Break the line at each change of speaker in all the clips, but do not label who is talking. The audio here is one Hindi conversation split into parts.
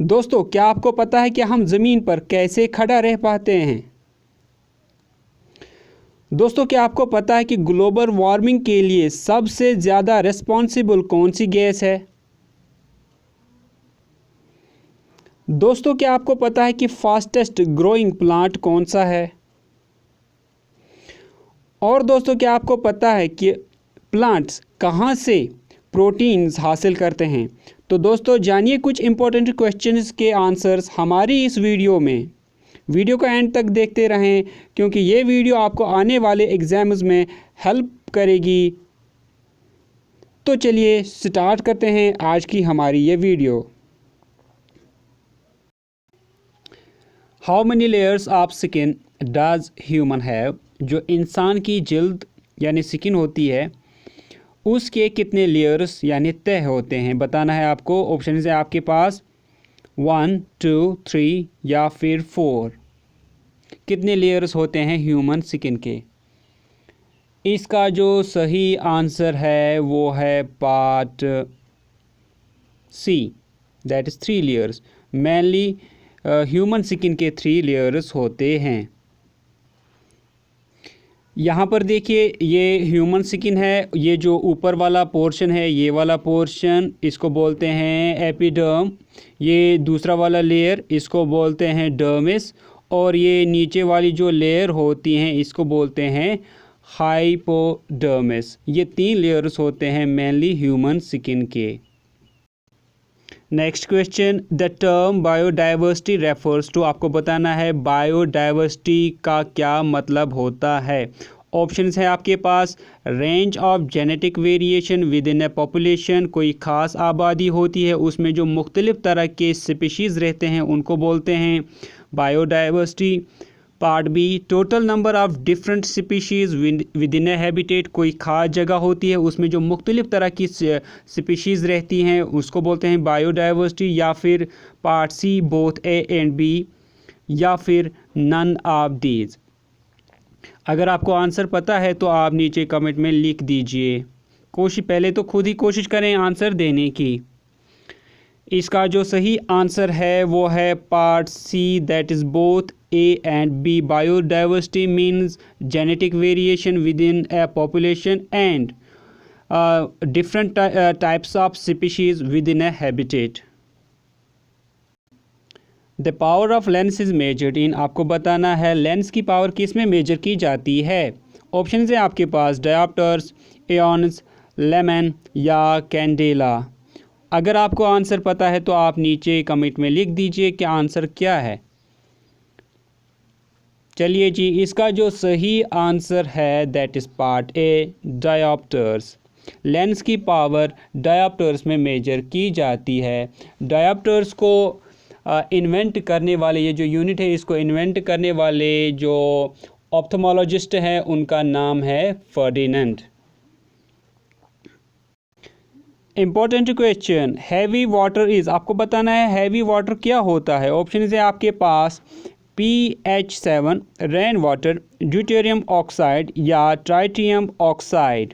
दोस्तों, क्या आपको पता है कि हम ज़मीन पर कैसे खड़ा रह पाते हैं? दोस्तों, क्या आपको पता है कि ग्लोबल वार्मिंग के लिए सबसे ज़्यादा रिस्पॉन्सिबल कौन सी गैस है? दोस्तों, क्या आपको पता है कि फास्टेस्ट ग्रोइंग प्लांट कौन सा है? और दोस्तों, क्या आपको पता है कि प्लांट्स कहाँ से प्रोटीन्स हासिल करते हैं? तो दोस्तों, जानिए कुछ इंपॉर्टेंट क्वेश्चंस के आंसर्स हमारी इस वीडियो में। वीडियो को एंड तक देखते रहें क्योंकि ये वीडियो आपको आने वाले एग्जाम्स में हेल्प करेगी। तो चलिए स्टार्ट करते हैं आज की हमारी ये video. How many layers of skin does human have? जो इंसान की जल्द यानी स्किन होती है उसके कितने लेयर्स यानी तह होते हैं बताना है आपको। ऑप्शन है आपके पास 1, 2, 3 या फिर 4। कितने लेयर्स होते हैं ह्यूमन स्किन के? इसका जो सही आंसर है वो है part C, that is 3 layers. Mainly human skin के 3 लेयर्स होते हैं। यहाँ पर देखिए ये ह्यूमन स्किन है, ये जो ऊपर वाला पोर्शन है ये वाला पोर्शन इसको बोलते हैं एपिडर्म। ये दूसरा वाला लेयर इसको बोलते हैं डर्मिस, और ये नीचे वाली जो लेयर होती हैं इसको बोलते हैं हाइपोडर्मिस। ये 3 लेयर्स होते हैं मेनली ह्यूमन स्किन के। Next question, the term biodiversity refers to, आपको बताना है बायोडाइवर्सिटी का क्या मतलब होता है। ऑप्शंस है आपके पास range of genetic variation within a population, कोई ख़ास आबादी होती है उसमें जो मुख्तलिफ तरह के स्पीशीज़ रहते हैं उनको बोलते हैं biodiversity. Part B, total number of different species within a habitat, कोई ख़ास जगह होती है उसमें जो मुख्तलिफ तरह की स्पीशीज़ रहती हैं उसको बोलते हैं बायोडाइवर्सिटी। या फिर part C, both A and B, या फिर नन ऑफ दीज। अगर आपको आंसर पता है तो आप नीचे कमेंट में लिख दीजिए। पहले तो खुद ही कोशिश करें आंसर देने की। इसका जो सही आंसर है वो है part C, that is both A and B. Biodiversity means genetic variation within a population and different types of species within a habitat. The power of lens is measured in, आपको बताना है लेंस की पावर किस में मेजर की जाती है। ऑप्शन है आपके पास डायोप्टर्स, एयॉन्स, लेमन या कैंडेला। अगर आपको आंसर पता है तो आप नीचे कमेंट में लिख दीजिए कि आंसर क्या है। चलिए जी, इसका जो सही आंसर है that is part A, dioptres. Lens की पावर डायोप्टर्स में मेजर की जाती है। डायोप्टर्स को इन्वेंट करने वाले, ये जो यूनिट है इसको इन्वेंट करने वाले जो ऑप्थेमोलॉजिस्ट हैं उनका नाम है Ferdinand. Important question, heavy water is, आपको बताना है हैवी वाटर क्या होता है। ऑप्शन है आपके पास PH7, rain water, deuterium oxide या ट्राइटियम ऑक्साइड।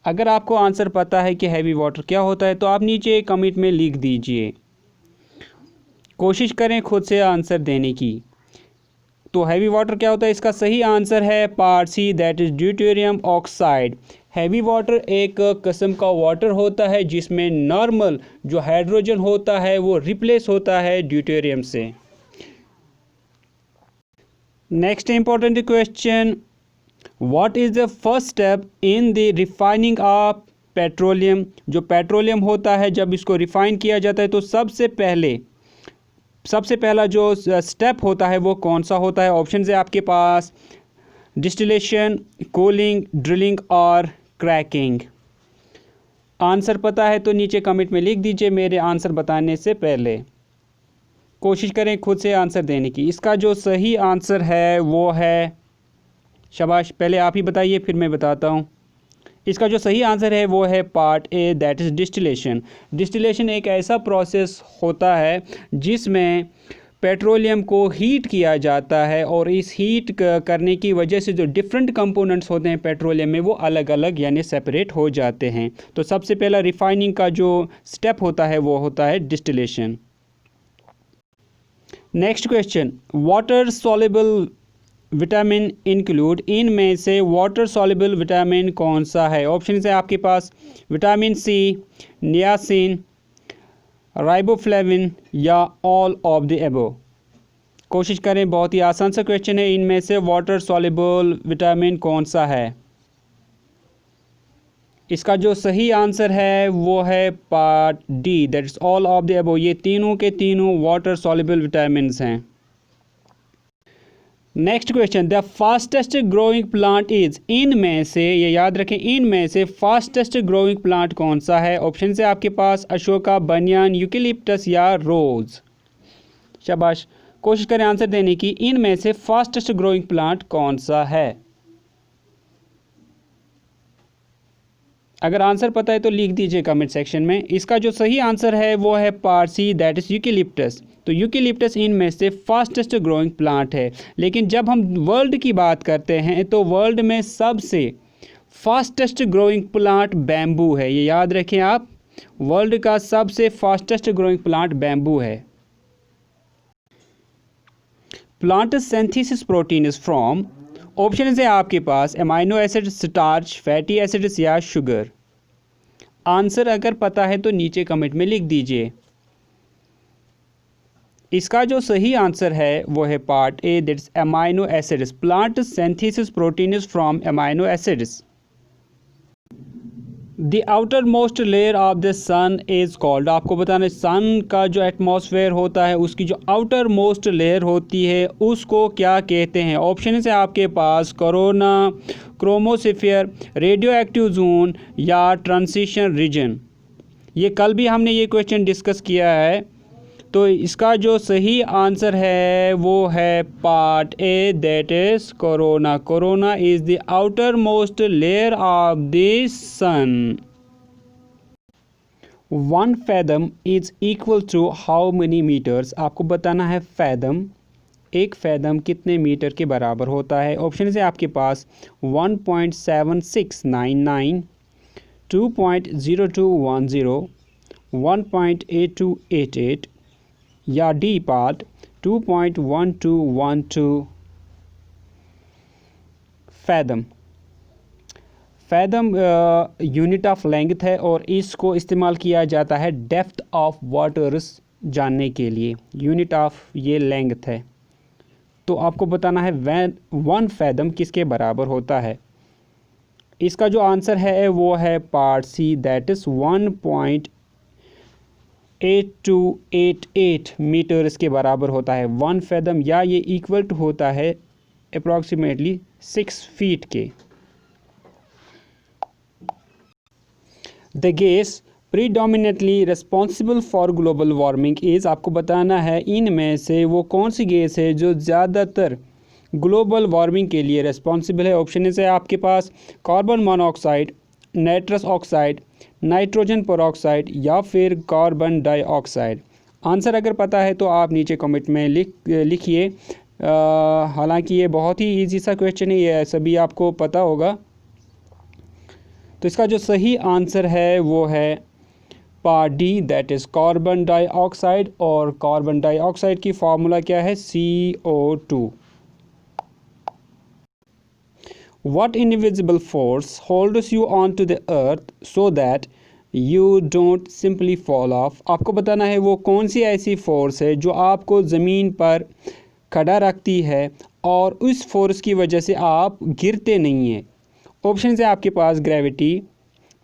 अगर आपको आंसर पता है कि हैवी वाटर क्या होता है तो आप नीचे कमेंट में लिख दीजिए। कोशिश करें खुद से आंसर देने की। तो हैवी वाटर क्या होता है, इसका सही आंसर है part C, that is deuterium oxide. Heavy water एक किस्म का वाटर होता है जिसमें नॉर्मल जो हाइड्रोजन होता है वो रिप्लेस होता है ड्यूटेरियम से। Next important question, what is the first step in the refining of petroleum? जो पेट्रोलियम होता है जब इसको रिफाइन किया जाता है तो सबसे पहला जो स्टेप होता है वो कौन सा होता है। ऑप्शन है आपके पास डिस्टिलेशन, कूलिंग, ड्रिलिंग और क्रैकिंग। आंसर पता है तो नीचे कमेंट में लिख दीजिए मेरे आंसर बताने से पहले। कोशिश करें खुद से आंसर देने की। इसका जो सही आंसर है वो है, शाबाश, पहले आप ही बताइए फिर मैं बताता हूँ। इसका जो सही आंसर है वो है part A, that is distillation. Distillation एक ऐसा प्रोसेस होता है जिसमें पेट्रोलियम को हीट किया जाता है और इस हीट करने की वजह से जो डिफरेंट कंपोनेंट्स होते हैं पेट्रोलियम में वो अलग अलग यानी सेपरेट हो जाते हैं। तो सबसे पहला रिफाइनिंग का जो स्टेप होता है वो होता है distillation. Next question, water soluble vitamin include, इनमें से वाटर सॉल्युबल विटामिन कौन सा है? ऑप्शन है आपके पास विटामिन सी, नियासिन, राइबोफ्लेविन या ऑल ऑफ द अबव। कोशिश करें, बहुत ही आसान सा क्वेश्चन है। इनमें से वाटर सॉल्युबल विटामिन कौन सा है? इसका जो सही आंसर है वो है part D, that is all of the above. ये तीनों के तीनों वाटर सॉल्युबल विटामिन्स हैं। Next question, the fastest growing plant is, इनमें से, ये याद रखें, इनमें से फास्टेस्ट ग्रोइंग प्लांट कौन सा है? ऑप्शन है आपके पास अशोका, बनियान, यूकेलिप्टस या रोज। शाबाश, कोशिश करें आंसर देने की। इनमें से फास्टेस्ट ग्रोइंग प्लांट कौन सा है? अगर आंसर पता है तो लिख दीजिए कमेंट सेक्शन में। इसका जो सही आंसर है वो है part C, that is eucalyptus. तो यूकेलिप्टस इनमें से फास्टेस्ट ग्रोइंग प्लांट है। लेकिन जब हम वर्ल्ड की बात करते हैं तो वर्ल्ड में सबसे फास्टेस्ट ग्रोइंग प्लांट बैम्बू है। ये याद रखें आप, वर्ल्ड का सबसे फास्टेस्ट ग्रोइंग प्लांट बैम्बू है। Plant synthesis protein is from, option है आपके पास amino acid, starch, fatty acids या शुगर। आंसर अगर पता है तो नीचे कमेंट में लिख दीजिए। इसका जो सही आंसर है वो है part A, that's amino acids. Plant synthesis protein is from amino acids. The outer most layer of the sun is called, आपको बताना है सन का जो एटमॉस्फेयर होता है उसकी जो आउटर मोस्ट लेयर होती है उसको क्या कहते हैं? ऑप्शन है आपके पास corona, chromosphere, radio active zone या ट्रांजिशन रीजन। ये कल भी हमने ये क्वेश्चन डिस्कस किया है। तो इसका जो सही आंसर है वो है part A, that is corona. Corona is the outer most layer of the sun. 1 fathom is equal to how many metres? आपको बताना है फैदम, एक फैदम कितने मीटर के बराबर होता है? ऑप्शन है आपके पास 1.7699, 2.0210, 1.8288 या D part 2.1212 fathom. Fathom unit of length है और इसको इस्तेमाल किया जाता है डेप्थ ऑफ वाटर्स जानने के लिए। यूनिट ऑफ ये लेंथ है। तो आपको बताना है 1 फैदम किसके बराबर होता है? इसका जो आंसर है वो है part C, that is 1.8288 metre इसके बराबर होता है 1 फैदम, या ये इक्वल टू होता है अप्रॉक्सीमेटली 6 फीट के। The gas predominantly responsible for global warming is, आपको बताना है इनमें से वो कौन सी गैस है जो ज़्यादातर ग्लोबल वार्मिंग के लिए रिस्पॉन्सिबल है? ऑप्शन है आपके पास carbon monoxide, nitrous oxide, nitrogen peroxide या फिर कार्बन डाइऑक्साइड। आंसर अगर पता है तो आप नीचे कमेंट में लिखिए। हालांकि ये बहुत ही इजी सा क्वेश्चन है, ये सभी आपको पता होगा। तो इसका जो सही आंसर है वो है part D, that is carbon dioxide. और कार्बन डाइऑक्साइड की फार्मूला क्या है? CO2। What invisible force holds you onto the earth so that you don't simply fall off? आपको बताना है वो कौन सी ऐसी फोर्स है जो आपको ज़मीन पर खड़ा रखती है और उस फोर्स की वजह से आप गिरते नहीं हैं। ऑप्शन है आपके पास ग्रेविटी,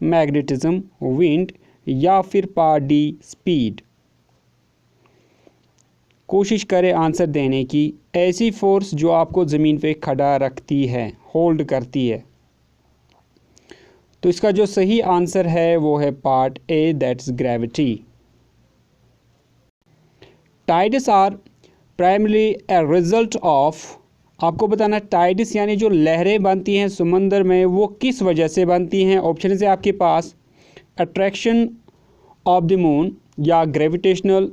मैग्नेटिज्म, विंड या फिर पार्ट डी स्पीड। कोशिश करें आंसर देने की। ऐसी फोर्स जो आपको ज़मीन पे खड़ा रखती है, होल्ड करती है। तो इसका जो सही आंसर है वो है part A, that's gravity. Tides are primary a result of, आपको बताना टाइड्स यानी जो लहरें बनती हैं समंदर में वो किस वजह से बनती हैं? ऑप्शन है आपके पास अट्रैक्शन ऑफ द मून या ग्रेविटेशनल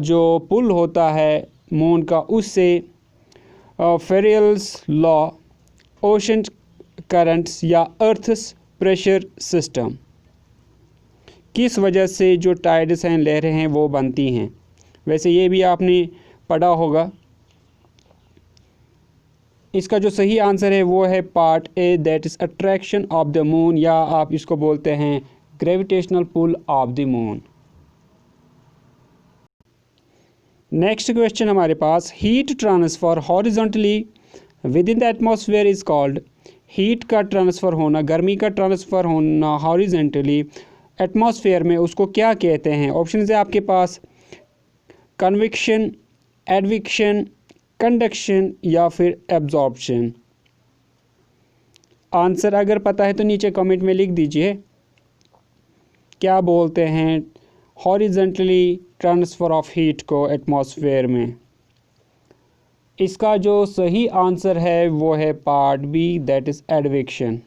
जो पुल होता है मून का उससे, फेरियल्स लॉ, ओशन करंट्स या अर्थस प्रेशर सिस्टम। किस वजह से जो टाइड्स हैं, लहरें हैं, वो बनती हैं? वैसे ये भी आपने पढ़ा होगा। इसका जो सही आंसर है वो है part A, that is attraction of the moon, या आप इसको बोलते हैं gravitational pull of the moon. Next question हमारे पास, heat transfer horizontally within the atmosphere is called. Heat का ट्रांसफ़र होना, गर्मी का ट्रांसफ़र होना हॉरिजॉन्टली एटमॉस्फेयर में, उसको क्या कहते हैं? ऑप्शन है आपके पास कन्वेक्शन, एडवेक्शन, कंडक्शन या फिर एब्जॉर्प्शन। आंसर अगर पता है तो नीचे कमेंट में लिख दीजिए, क्या बोलते हैं हॉरिजॉन्टली ट्रांसफ़र ऑफ हीट को एटमॉस्फेयर में। इसका जो सही आंसर है वो है part B, that is advection.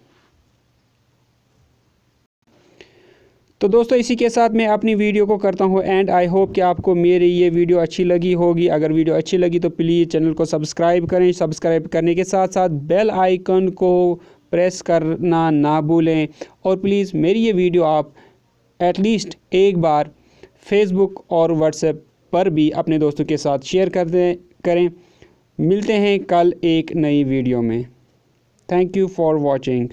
तो दोस्तों इसी के साथ मैं अपनी वीडियो को करता हूँ एंड आई होप कि आपको मेरी ये वीडियो अच्छी लगी होगी। अगर वीडियो अच्छी लगी तो प्लीज़ चैनल को सब्सक्राइब करें। सब्सक्राइब करने के साथ साथ बेल आइकन को प्रेस करना ना भूलें, और प्लीज़ मेरी ये वीडियो आप एटलीस्ट एक बार फेसबुक और व्हाट्सएप पर भी अपने दोस्तों के साथ शेयर करें। मिलते हैं कल एक नई वीडियो में। Thank you for watching.